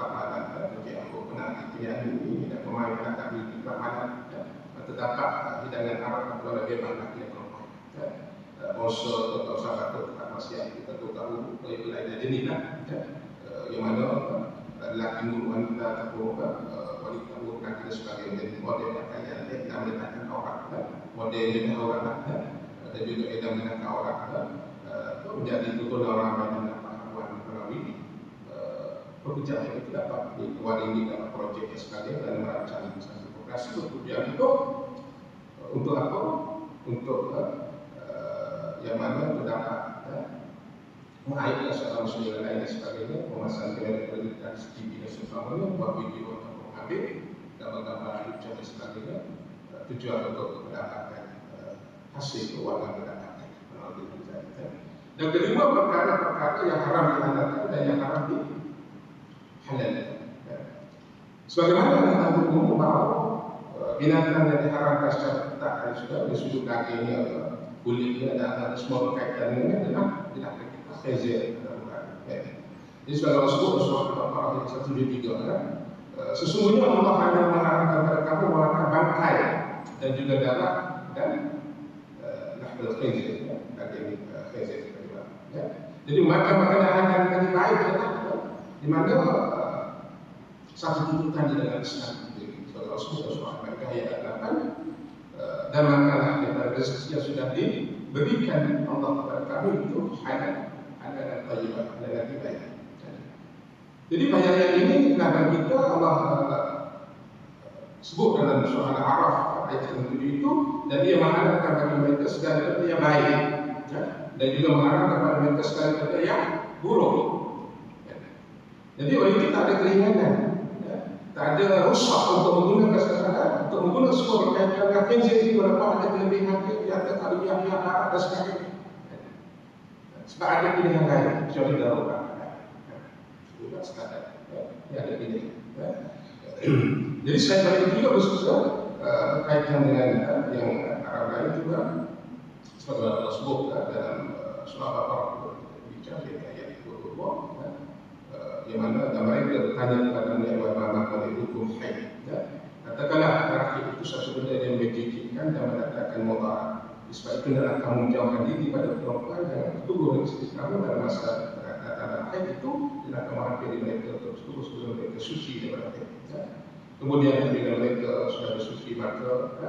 keamanan bagi aku pernah ini dan memainkan kami keamanan terdapat hidangan Arab atau lebih banyak yang kelompok bosor atau sahabat tetap masih kita tahu lain jenis yang mana lelaki wanita atau wanita dan sebagainya. Jadi model pakaian kita meletakkan aurat, model yang aurat dan juga kita meletakkan aurat menjadi tutur orang yang pengetahuan melalui pekerjaan itu dapat diwarisi dalam proyek sekalian dan merancang satu operasi kemudian itu untuk apa? Untuk yang mana terdapat mengaitkan seorang muslim lain dan sebagainya, pemasangan pendidikan studi dan sebagainya, buat video untuk mengambil gambar-gambar hidup dan sebagainya, tujuan untuk mendapatkan hasil keuangan mendapatkan melalui kerjaan. Dan kedua perkara-perkara yang haram dihalalkan dan yang haram dihalalkan. Sebagaimana yang tadi umum bahwa binatang yang diharamkan secara tak sudah disebut dagingnya, kulitnya dan ada semua berkaitan dengan tidak kita khazir. Jadi sebagai Rasulullah SAW sesungguhnya Allah hanya mengharamkan kepada kamu memakan bangkai dan juga darah dan lahbul khazir, daging khazir. Jadi maka yang baik di mana satu tuntutan di dalam Islam sebagai Rasulullah mereka yang akan dan makalah daripada rezeki yang sudah diberikan Allah kepada kami itu halal dan thayyibah dan baik. Jadi bayaran ini karena kita Allah sebut dalam surah Al-A'raf ayat yang 7 itu dan dia mengharapkan bagi mereka segala yang baik dan juga mengharapkan kepada mereka segala yang buruk. Jadi oleh itu tak ada keringanan. Tak ada rusak untuk menggunakan sekarang, untuk menggunakan semua berkaitan dengan khinzir ini walaupun ada kelebihan yang ada kalian yang harap dan sebagainya. Sebab ada pilihan lain, kecuali darurat. Sudah sekadar, ada pilihan. Jadi saya balik juga bersusun berkaitan dengan yang Arab lain juga, sebagai Allah sebut dalam surah Al-Baqarah bicara ayat 22. Yang mana mereka bertanya kepada mereka bagaimana hukum haid. Katakanlah terakhir itu satu benda yang menjijikkan dan mendatangkan mudarat. Sebab itu adalah kamu menjauhkan diri pada perempuan yang tubuh istri kamu pada masa datang haid itu dan akan menghampiri mereka terus sebelum mereka suci daripada haid. Kemudian bila mereka sudah bersuci maka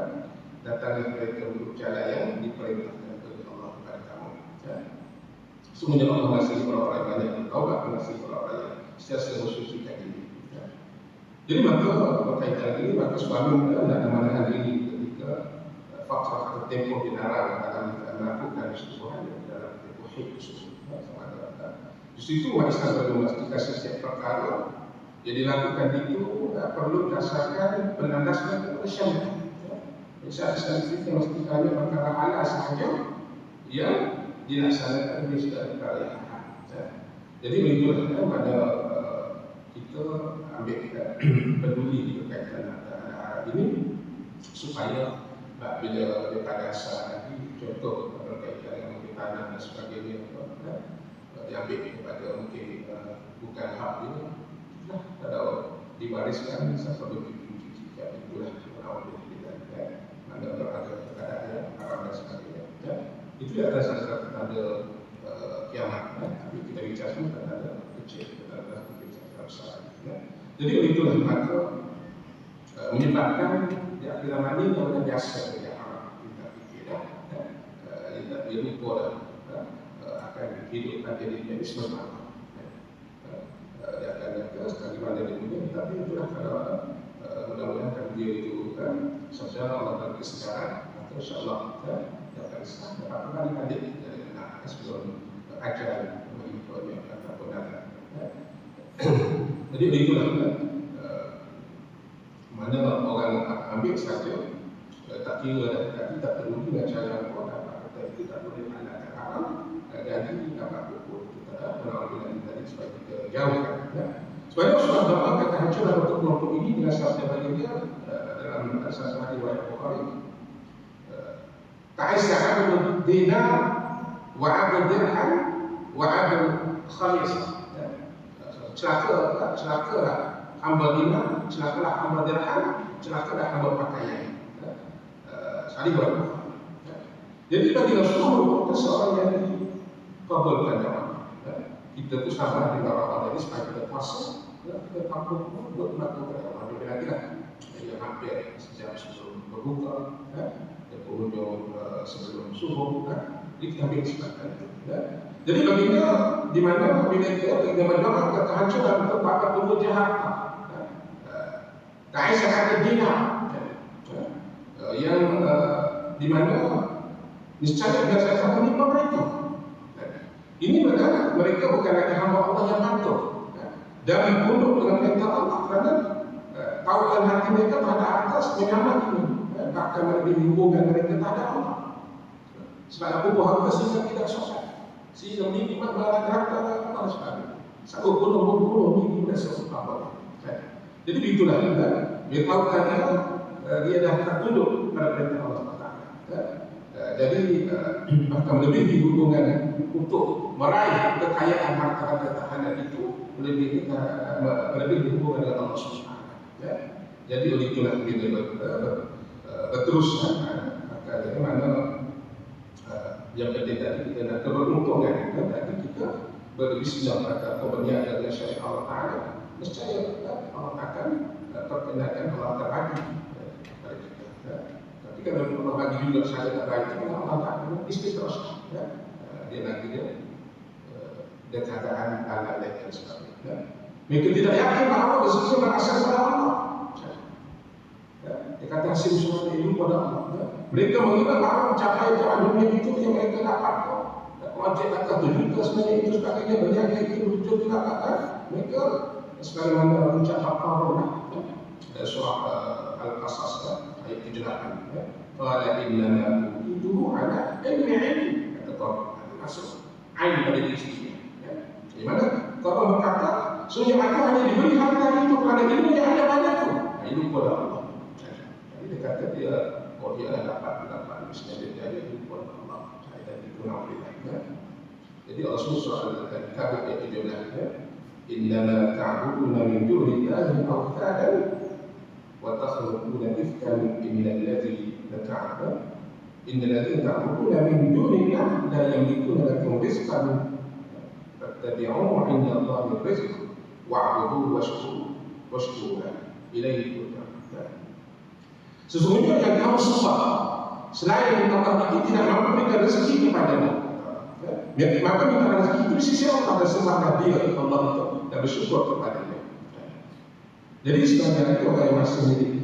datanglah mereka untuk jalan yang diperintahkan oleh Allah kepada kamu. Semuanya Allah masih orang-orang yang banyak bertaubat, masih orang-orang yang setiap bersucikan diri. Jadi maka berkaitan ini maka suami dan mana ini ketika faktor atau tempoh dilarang dalam melakukan persetubuhan dalam tempoh haid khusus. Justru itu Islam perlu memastikan setiap perkara yang dilakukan itu perlu berdasarkan penandaskan kepada syariat. Syariat itu memastikan perkara halal sahaja yang dilaksanakan di segala perkara yang haram. Jadi menunjukkan pada kita ambil peduli berkaitan dengan ini supaya bila daripada asal lagi contoh berkaitan dengan tanah dan sebagainya diambil kepada mungkin bukan hak ini kalau diwariskan sampai begitu jika itulah awal kita mana berada keadaan yang haram dan sebagainya. Itu ada sasaran tanda kiamat. Tapi kita bicara semua tanda kecil, tanda besar. Jadi itulah maka menyebabkan di akhir zaman ini yang biasa yang haram kita fikir kita ini pun akan hidupkan dirinya di semua dia akan jaga sekali mana dia punya. Tapi itulah kalau mudah-mudahan kan dia itu saja Allah bagi sekarang atau insyaAllah kita dapat Islam dapat kembali hadir sebelum ajaran mengikutnya ataupun ada. Jadi begitulah mana orang ambil saja tak kira dan tak peduli dengan cara yang kata itu tak boleh menggunakan haram jadi dapat pukul kita penampilan dari supaya kita jauhkan. Sebenarnya sudah doakan kehancuran untuk kelompok ini dengan sabda baginda dalam salah riwayat Bukhari. Ta'isa abdul dinar wa abdul dirham wa abdul khamisah. celakalah hamba dinar, celakalah hamba dirham, celakalah hamba pakaian. Sekali buat. Jadi bagi Rasulullah seorang yang dikabulkan jamaah. Kita tu sabar di bawah jadi supaya kita puasa, kita mampu untuk melakukan amal lagi-lagi. Jadi hampir sejam sebelum berbuka, pengunjung sebelum subuh, jadi kita ambil kesempatan itu. Jadi baginda di mana baginda kita mendoakan kehancuran untuk para pemuja harta. Kaisan ada dinar yang di mana niscaya biasa akan menimpa mereka. Ini berkata mereka bukan lagi hamba Allah yang patuh dan tunduk dengan perintah Allah kerana tahukan hati mereka terhadap atas menyamak ini, bahkan lebih hubungan mereka terhadap Allah. Sebab aku buah sehingga tidak sopan, sehingga ini malah harta Allah sekali. Satu puluh ini tidak sopan. Jadi begitulah dia tahukan dia dah tunduk pada perintah Allah. Jadi bahkan lebih hubungan untuk meraih kekayaan harta tahanan itu lebih hubungan dengan Allah Subhanahu. Jadi oleh itulah kita berterus maka dari mana yang penting tadi kita nak keberuntungan tadi kita berbisnis pada kebenaran dengan syariat Allah Taala, nescaya Allah akan perkenakan Allah terbagi kepada kita. Kalau Allah bagi juga saya tak baik, Allah tak istiqros. Dia nanti dia keadaan alat dan sebagainya. Mereka tidak yakin bahawa sesuatu berasal pada Allah. Dia kata hasil semua itu pada Allah. Mereka mengira bahawa mencapai jalan dunia itu yang mereka dapat. Wajib kata 7 juta sebenarnya itu sebagainya banyak yang itu wujud didapatkan. Mereka sebagaimana mencapai Qarun surah Al-Qasas ayat 78. Qala innama itu ala ilmi kata Qarun masuk ain pada diri sendiri. Di mana Qarun berkata sesungguhnya aku hanya diberi harta itu kerana ilmu yang ada padaku. Ilmu pada Allah. Jadi dia kata dia dia dapat misalnya dia ada ilmu pada Allah. Dan dikenal oleh lainnya. Jadi Allah surah Al-Kahf ayat 17. Innama ta'buduna min dunillahi awthadan wa takhluquna ifkan innal ladzi ta'budun innal ladzina ta'buduna min dunillahi la yamlikuna lakum rizqan fattabi'uhu inna Allaha rizq wa'buduhu washkuru ilaihi turja'un. Sesungguhnya yang kamu sembah selain Allah itu tidak mampu memberikan rezeki kepadanya. Maka minta rezeki itu di sisi Allah dan sembahkan dia Allah itu dan bersyukur kepadanya. Jadi sebenarnya itu orang yang masih memiliki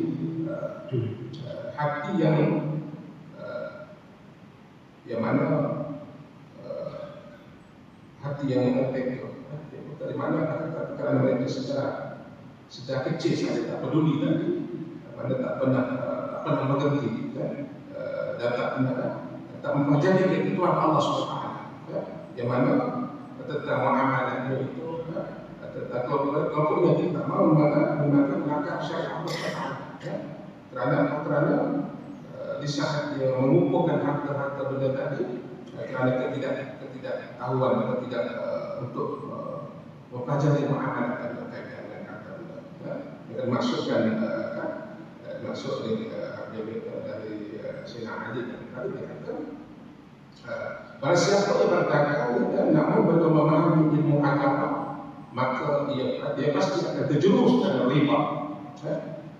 hati yang mana hati yang mengerti dari mana kerana mereka secara kecil saja tak peduli tadi, mana tak pernah mengerti dan tak mempelajari ketentuan Allah SWT. Yang mana tentang muamalatnya itu kalau dia tak mau menggunakan langkah syariat Allah SWT. Kerana di saat dia mengumpulkan harta-harta benda tadi, kerana ketidaktahuan atau tidak untuk mempelajari muamalat dan berkaitan dengan harta benda, dia masukkan masuk dari Sayyidina Ali tadi dia kata barang siapa yang berdagang dan namun belum memahami ilmu agama maka dia pasti akan terjerumus dalam riba.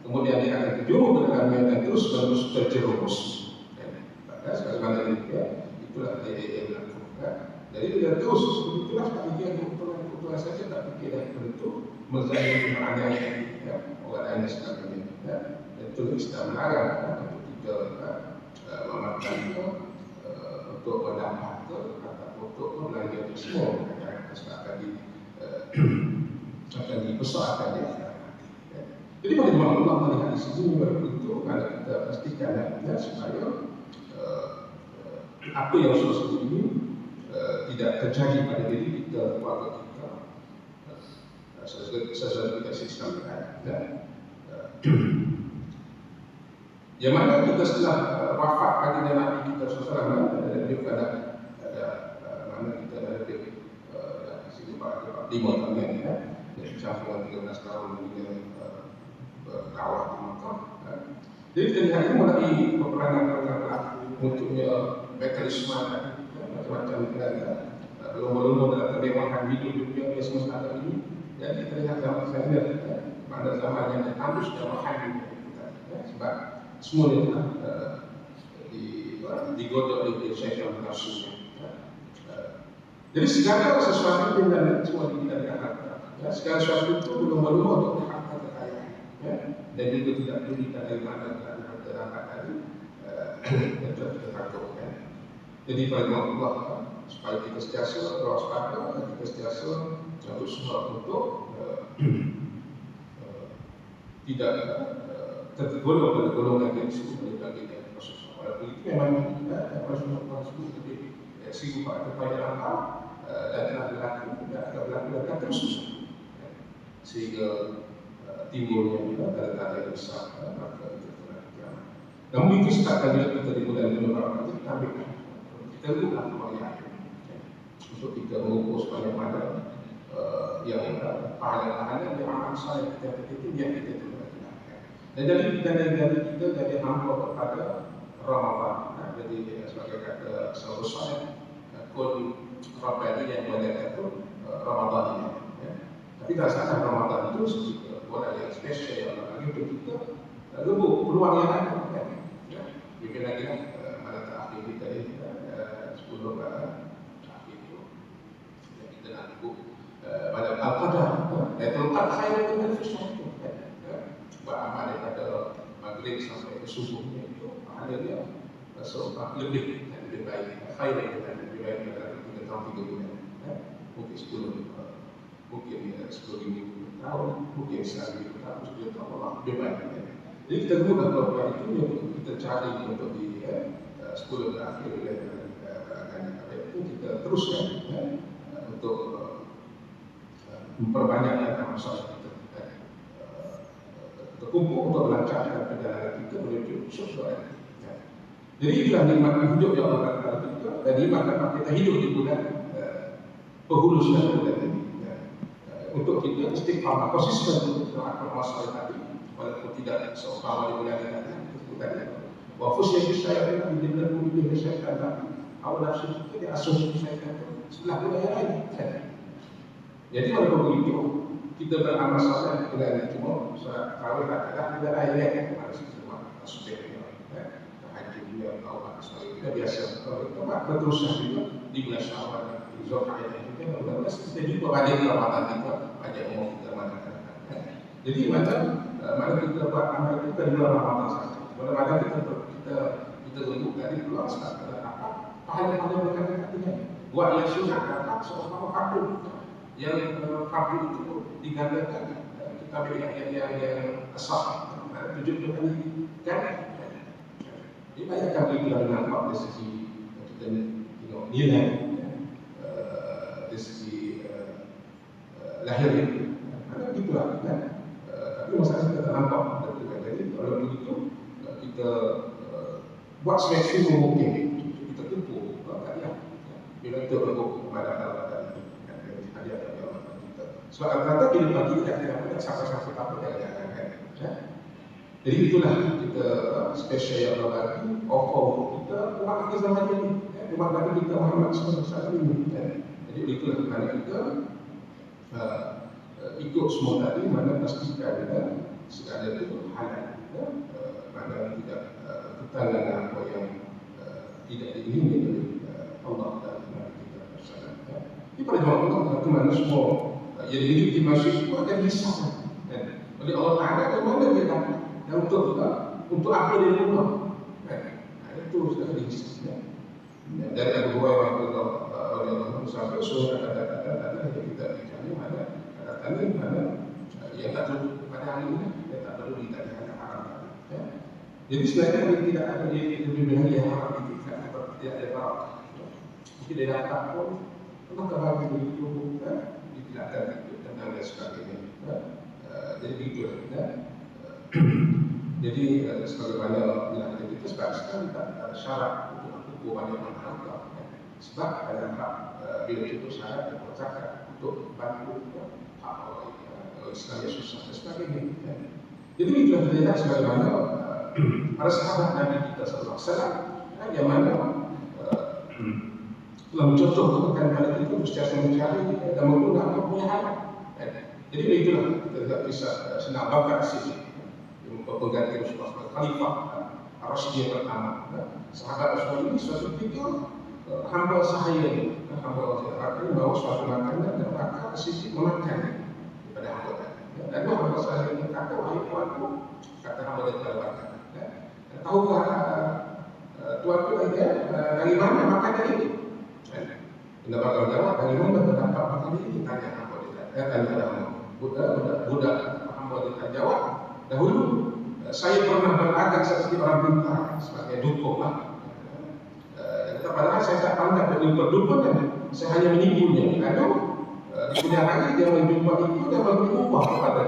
Kemudian dia akan terjerumus dalam yang terus menerus terjerumus. Sebagaimana itulah dia melakukan. Jadi dia terus itulah dia kebetulan saja tak fikir yang tentu menzalimi menganiaya orang lain dan sebagainya. Itu Islam melarang untuk kita memakan untuk mendapat untuk belanja itu semua akan dibesarkan dia. Jadi bagaimana Allah melihat di sini begitu kalau kita pastikan supaya apa yang seperti ini tidak terjadi pada diri kita, keluarga kita, sesuatu kita sampaikan. Yang mana kita setelah wafat baginda Nabi kita SAW ada mana kita ada lebih 5 tahun campuran 13 tahun dengan berdakwah di Makkah. Jadi dari hal ini mulai peranan munculnya mekanisme macam-macam belum dalam perkembangan hidup dunia semesta ini. Jadi terlihat dalam saya pada zaman yang tandus dan mahal sebab semua itu digodok oleh syaitan nafsunya. Jadi segala sesuatu yang semua kita dikatakan, segala sesuatu itu belum untuk harta kekayaan, dan itu tidak perlu kita dari mana terangkat tadi, itu kita takutkan. Jadi pada Allah supaya kita sentiasa berwaspada, kita sentiasa berusaha untuk tidak tergolong pada golongan yang disebut oleh Rasulullah. Walaupun itu memang Rasulullah sebut lebih sifat kepada Allah dan telah berlaku terus sehingga timbulnya tanda-tanda yang besar maka itu telah kiamat. Namun itu sekali kita dimulai dengan orang itu kita ambil kita lihat kemuliaan untuk kita mengukur sebanyak mana yang pahala-pahala yang akan saya kita yang kita lakukan. Dan dari kita dari hamba kepada Ramadan. Jadi sebagai kata selesai kun Rabbani yang melihat itu Ramadan ini. Tapi rasakan Ramadan itu buat yang spesial yang lagi untuk kita lalu peluang yang ada. Bikin lagi pada akhir kita ini 10 akhir itu kita nak buku pada Al-Qadar. Itu kan saya dengan fisik itu. Amal daripada maghrib sampai ke subuhnya itu akhirnya seolah lebih baik, khair lebih baik daripada 3 tahun 3 bulan. Mungkin 10 minggu tahun, mungkin 1 tahun, 10 tahun lebih baik. Jadi kita gunakan program itu untuk kita cari untuk di 10 akhir itu kita teruskan untuk memperbanyak masalah kita. Berkumpul untuk melancarkan perjalanan kita menuju surga. Jadi inilah nikmat hidup yang Allah berikan kita, dan nikmat kita hidup di bulan penghulu bulan ini. Untuk kita istiqamah konsisten melakukan masalah tadi, walaupun tidak seumpama di bulan ini tadi. Wafus yang saya berikan di bulan ini saya katakan awal nafsu kita diasuh saya katakan sebelah bulan yang lain. Jadi walaupun begitu kita beramal saleh dengan cuma solat tarawih adalah tidak lain harus semua aspek tahajud juga Allah kita biasa kita berterusan juga di bulan Syawal di Zulhijjah itu kan kita juga banyak Ramadan kita banyak umum kita mengadakan. Jadi mana kita buat amal kita di bulan Ramadan saja. Mana kita tunggu dari keluar sekarang apa pahala-pahala berkata katanya buat yang sunnah kata seorang kabul yang kabul itu digandakan kita yang sah 70 kali kan. Ini banyak kali kita nampak dari segi kita nilai dari segi lahirnya gitulah kan. Tapi masalah kita tak nampak. Jadi kalau begitu kita buat seleksi mungkin kita tempuh bila kita berhubung kepada Allah dan hadiah dari Allah kita. Soal kata kita bagi tidak ada siapa-siapa apa yang kan. Jadi itulah kita spesial yang Allah bagi offer kita umat kita zaman ini. Umat Nabi kita Muhammad SAW ini. Jadi itulah kerana kita ikut semua tadi mana pastikan segala itu halal. Mana tidak bertentangan apa yang tidak diingini oleh Allah dan Nabi kita SAW. Ini pada zaman Allah itu mana semua yang hidup di masjid itu akan disahkan oleh Allah Ta'ala ke mana dia dapat dan untuk apa dia buat. Itu sudah dihisapkan. Dari Abu Hurairah radhiyallahu anhu sampai surah kata-kata yang kita bicara mana kata-kata mana yang tak perlu pada hari ini yang tak perlu dikatakan haram. Jadi sebenarnya tidak ada lebih banyak yang haram itu tidak ada barakah. Mungkin dia datang pun untuk bagi begitu tidak ada tentang dan sebagainya. Jadi begitu. Jadi sebagaimana bila kita sekarang tak ada syarat untuk hukuman yang mengharapkan. Sebab ada hak bila itu syarat dan zakat untuk bantu hak orang Islam ya susah dan sebagainya. Ya. Jadi itu yang terlihat sebagaimana para sahabat Nabi kita sallallahu alaihi wasallam yang mana telah mencontohkan pada kita secara mencari dan menggunakan punya hal. Jadi itulah kita lihat kisah Sayyidina Abu Bakar As-Siddiq yang pengganti Rasulullah sebagai khalifah Rasyidiyah pertama. Sahabat Rasulullah ini suatu ketika hamba sahaya ini, hamba Allah ini bawa suatu makanan dan maka As-Siddiq memakannya kepada hamba tadi. Dan hamba sahaya ini kata, wahai tuanku, kata hamba dari Bakar, tahukah tuanku dari mana makanan ini? Tidak bakal jawab, dari mana terdapat makanan ini? Tanya hamba dia, tanya budak hamba dia jawab. Dahulu saya pernah beragak seperti orang pintar sebagai dukun lah. Padahal saya tak pandai berdukun dan saya hanya menipunya. Lalu di punya hari dia menjumpa itu dan memberi upah kepada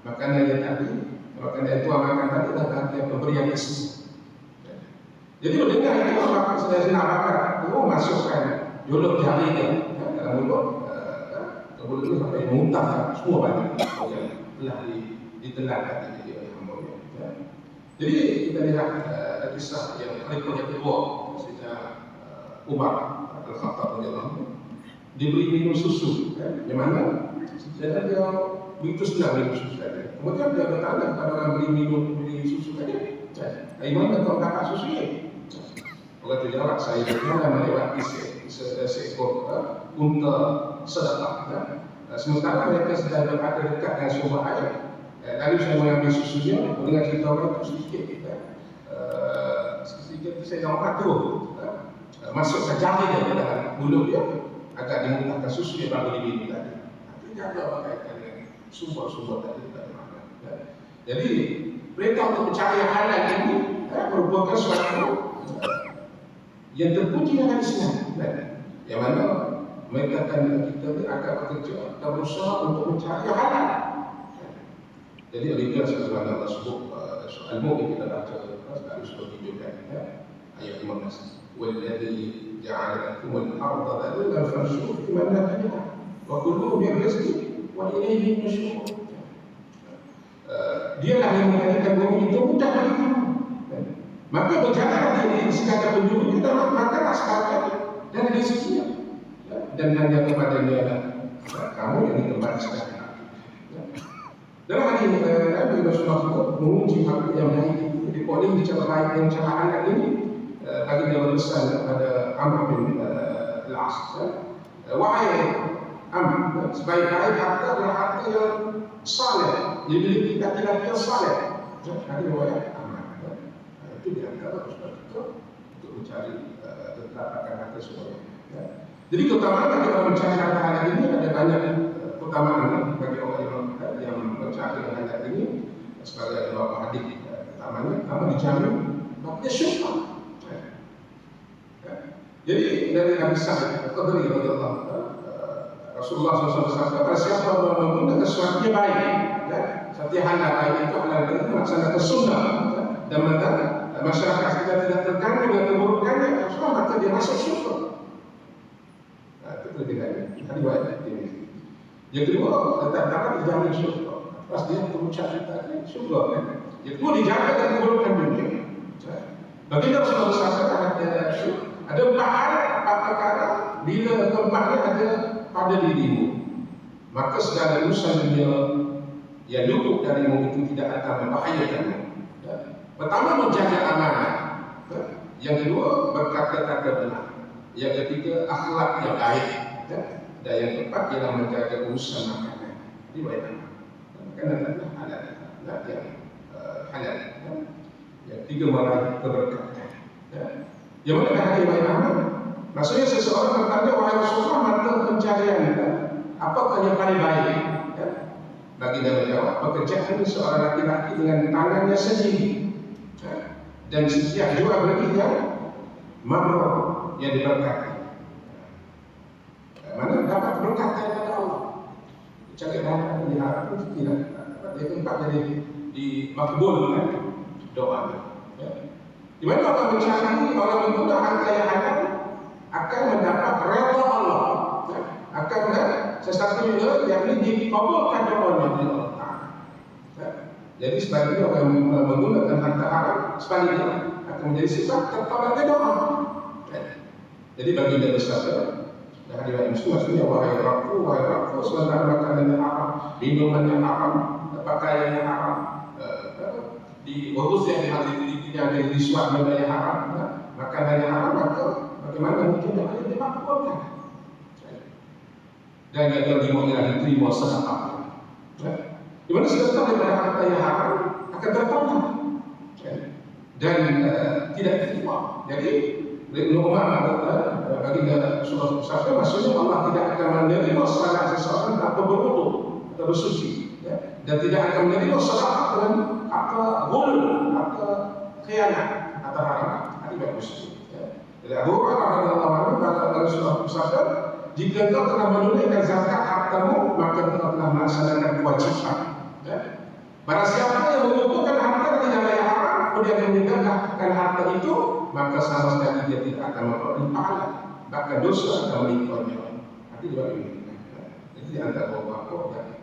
makanan yang tadi, makanan yang tuan makan tadi dan bagian pemberian istri. Jadi mendengar itu maka saya bakar, masukkan juluk jarinya dalam mulut, kemudian itu sampai muntah semua banyak yang telah ditelan tadi oleh hamba. Jadi kita lihat kisah yang khalifah kedua Sayyidina Umar Al-Khattab diberi minum susu, yang mana dan dia begitu senang minum susu tadi. Kemudian dia bertanya kepada orang beri susu tadi, dari mana kau dapat susu ini? Orang itu jawab, saya pernah melewati seekor unta sedekah. Sementara mereka sedang berada dekat dengan sumber air. Lalu saya mengambil susunya, dengan cerita orang itu sedikit saya nampak tu masuk saja dia dalam mulut dia agar dimuntahkan susu dia baru diminum tadi. Tapi jaga berkaitan dengan sumber-sumber tadi dari mana. Jadi mereka untuk mencari halal ini merupakan suatu yang terpuji dalam Islam. Yang mana mereka akan kita akan bekerja dan berusaha untuk mencari halal. Jadi oleh sebagaimana Allah sebut soal mu'min kita baca harus menunjukkan ayat 15. Walladzi ja'ala lakum al-ardha dhalulan famshuu fi manakibiha wa kulu min rizqihi wa ilayhi nusyur. Dialah yang menjadikan bumi itu mudah bagi kamu. Maka berjalan di segala penjuru kita makan sebagian dan rezekinya. Dan hanya kepadanya kamu yang dikembali sekali. Dalam hal ini, Nabi Rasulullah menguji hal yang baik itu dipoling di cara baik dan cara anak ini bagi dia berpesan kepada Amr bin Al-As. Wahai Amr, sebaik-baik harta adalah harta yang saleh, dimiliki laki-laki yang saleh. Ada riwayat Amr. Itu di antara sebab itu untuk mencari mendapatkan harta semuanya. Jadi keutamaan bagi orang mencari harta ini ada banyak keutamaan bagi orang yang mencari harta ini sebagai beberapa hadis. Pertama dijamin baginya syurga. Jadi dari Nabi Sa'id Al-Khudri radhiyallahu Rasulullah SAW siapa menggunakan sesuatu yang baik, setiap halal baik itu halal itu melaksanakan sunnah dan masyarakat kita tidak terganggu dengan keburukannya, maka dia masuk syurga. Itu dengan riwayat ini. Yang kedua, dapat dijamin syurga. Pas dia mengucap tadi syurga. Yang kedua dijaga dari keburukan dunia. Baginda Rasulullah SAW ada 4 hal, 4 perkara bila tempatnya ada pada dirimu, maka segala urusan dunia yang luput darimu itu tidak akan membahayakanmu. Pertama, menjaga amanah. Yang kedua, berkata-kata benar. Yang ketiga, akhlak yang baik. Dan yang keempat ialah menjaga urusan makanan. Ini baik. Makanan adalah halal. Yang halal. Yang tiga, meraih keberkatan. Yang mana hati baik aman? Maksudnya seseorang bertanya, wahai Rasulullah, mata pencarian apakah yang paling baik? Bagi dia menjawab, pekerjaan seorang laki-laki dengan tangannya sendiri. Dan setiap jual beli yang mampu yang diberkati. Mana dapat berkat daripada Allah. Cari dapat diharapkan tidak. Dia tempat jadi dimakbulkan doa. Di mana orang mencari, orang menggunakan harta yang halal akan mendapat redha Allah. akan sesuatu yang ini dikabulkan doanya oleh Allah Ta'ala. Jadi sebaliknya orang yang menggunakan harta haram sebaliknya akan menjadi sifat tertolaknya doa. Jadi baginda bersabda, dan riwayat Muslim maksudnya wahai Rabbku, sementara makanan yang haram, minuman yang haram, pakaian yang haram, di urus yang ada di suap benda yang haram, makanan yang haram, maka bagaimana mungkin doa yang dimakbulkan? Dan yang dimulai diterima sedekah. Di mana sedekah daripada harta yang haram akan tertolak dan tidak diterima. Jadi Ibnu Umar baginda Rasulullah SAW maksudnya Allah tidak akan menerima salat seseorang tanpa berwudu atau bersuci, dan tidak akan menerima salat dengan apa ghul, apa khianat atau haram. Ini bagus. Jadi Abu Hurairah radhiyallahu anhu kata Rasulullah SAW, jika engkau telah menunaikan zakat hartamu, maka engkau telah melaksanakan kewajiban. Barang siapa yang mengumpulkan harta dari jalan yang haram, kemudian meninggalkan harta itu, maka sama sekali dia tidak akan memperoleh pahala, bahkan dosa akan mengikutnya. Nanti juga ini. Jadi antara pokok dan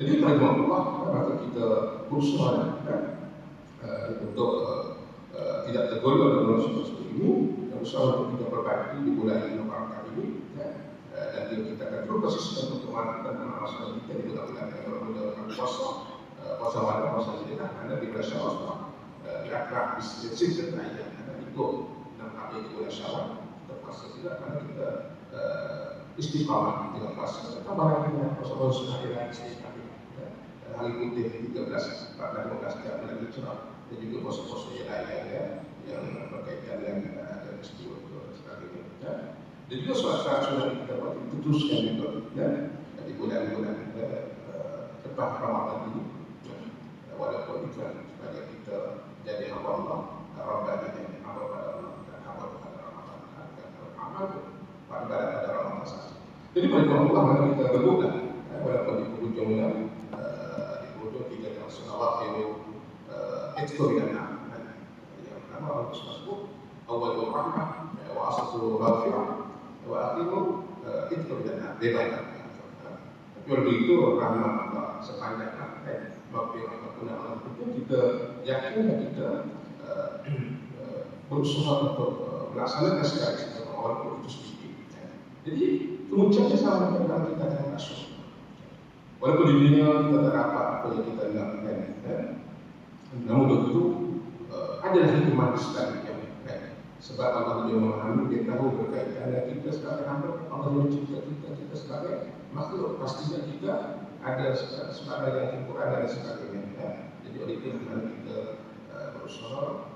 jadi pada Allah, maka kita berusaha untuk tidak tergolong dalam seperti ini, dan usaha untuk kita perbaiki di bulan ini Mubarak ini, dan kita akan terus konsisten untuk melakukan amal-amal kita di bulan-bulan yang berbulan puasa malam, puasa sedekah, karena di bulan Syawal akrab bisnisnya ayat karena itu dan apa itu bulan Syawal kita puasa juga karena kita istiqamah dengan puasa. Kita barangnya puasa sunnah yang hari putih 13, 14, 15 jam bulan Hijrah, dan juga puasa-puasa yang lain yang berkaitan dengan ada peristiwa dan sebagainya. Dan juga suatu sunnah kita buat itu teruskan juga di bulan-bulan lepas Ramadan ini, walaupun itu sebagai kita jadi hamba Allah, Rabbana yang hamba pada Allah dan hamba pada Ramadan dan amal pada Ramadan saja. Jadi pada Allah mana kita rebutlah, walaupun di penghujung bulan, di penghujung kita yang sunawat itu eksperimen. Yang pertama harus masuk awal rahmah, wa asal ghafirah, wa akhiru eksperimen bebas. Tapi begitu rahmah Allah sepanjang waktu yang Allah itu kita yakin dan kita berusaha untuk melaksanakan segala sesuatu walaupun itu sedikit. Jadi kemudiannya sama dengan kita dengan Rasul. Walaupun di dunia kita tak dapat apa yang kita lakukan, namun begitu adalah hikmah sebaliknya. Sebab Allah juga memahami, dia tahu berkaitan dengan kita sebagai hamba, Allah mencipta kita sebagai makhluk, pastinya kita ada sebagai yang Quran dan sebagainya. Jadi oleh itu kita berusaha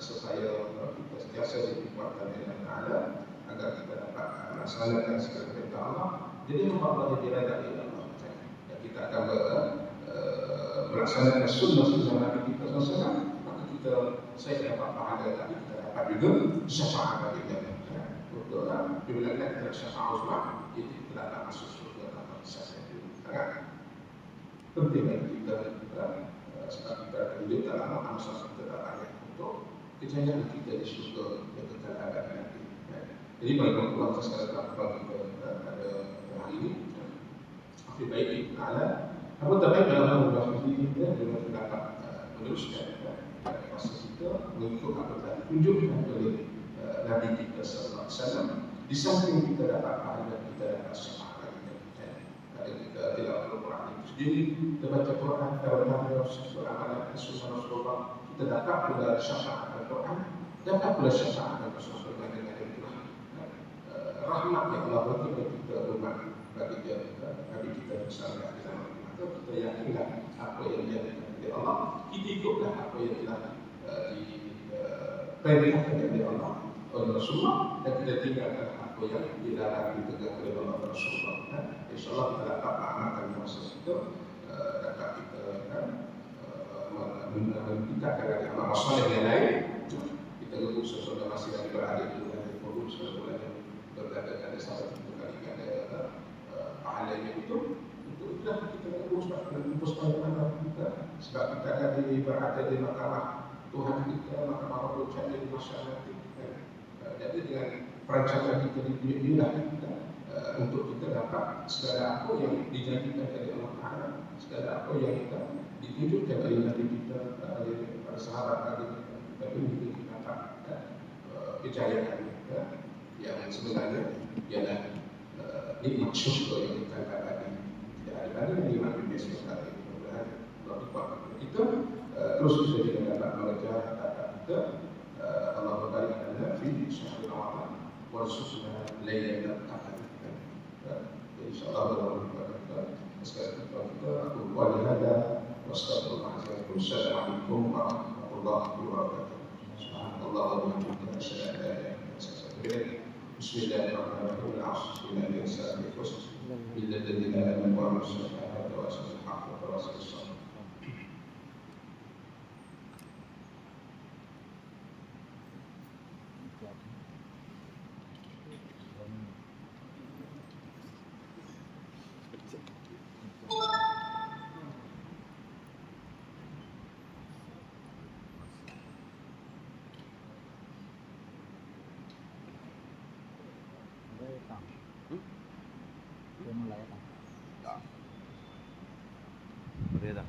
supaya kita sentiasa dikuatkan dengan Allah agar kita dapat melaksanakan segala perintah Allah. Jadi Allah diridai Allah. Dan kita akan melaksanakan sunnah Nabi kita SAW, maka kita saya dapat pahala tadi, kita dapat juga syafaat bagi dia. Untuk bila kita syafaat uzma, itu kita akan masuk surga tanpa hisab. Sangat penting bagi kita sebab kita akan hidup dalam amal kita dapat untuk kejayaan kita di surga yang kita akan nanti. Jadi bagi Allah sekarang kita pada hari ini, lebih baik kita ada. Apa terbaik dalam beberapa kita dengan dapat meneruskan masa kita mengikut apa yang ditunjukkan oleh Nabi kita Sallallahu Alaihi Wasallam. Di samping kita dapat pahala, kita dapat syafaat lagi. Kalau kita tidak perlu Quran itu sendiri, kita baca Quran, kita beramal amalan Rasulullah, kita dapat pula syafaat Al-Quran, dapat pula syafaat Rasulullah dengan itulah rahmat yang Allah bagi kita umat bagi kita bersama kita. Kita yakinlah apa yang diajarkan oleh Allah, kita ikutlah apa yang telah diperintahkan oleh Allah oleh Rasulullah, dan kita tinggalkan apa yang dilarang ditegakkan oleh Allah Rasulullah. InsyaAllah kita dapat mengamalkan masa itu, dapat kita meningkatkan lagi amal soleh yang lain. Kita lupa sesuatu masih lagi berada di dalam forum sesuatu yang berkaitan dengan sahabat itu kali ada pahalanya itu. Itulah kita urus bagaimana kita, sebab kita ada berada di mahkamah Tuhan kita, mahkamah Allah di masyarakat kita. Jadi dengan perancangan kita di dunia kita untuk kita dapat segala apa yang dijanjikan dari Allah Taala, segala apa yang kita ditunjukkan oleh Nabi kita, oleh para sahabat Nabi kita, tapi juga kita dapat kejayaan yang sebenarnya ialah nikmat syurga yang kita akan tadi. Tidak ada banding dengan nikmat dunia sekali. Mudah-mudahan Allah berkuatkan kita, terus kita juga dapat mengejar kata kita. Allah berbarik lana fi syahril Ramadan warzuqna lailatal qadar. Insyaallah dalam sekali kita aku buat hada wassalamualaikum warahmatullahi wabarakatuh. Subhanallah wa bihamdihi asyhadu an la ilaha illa anta astaghfiruka. Bismillahirrahmanirrahim. Al-'asr inna al-insana lafi khusr illa alladhina amanu wa 'amilus solihati wa tawasaw bil haqqi wa tawasaw bis sabr. Boleh tak?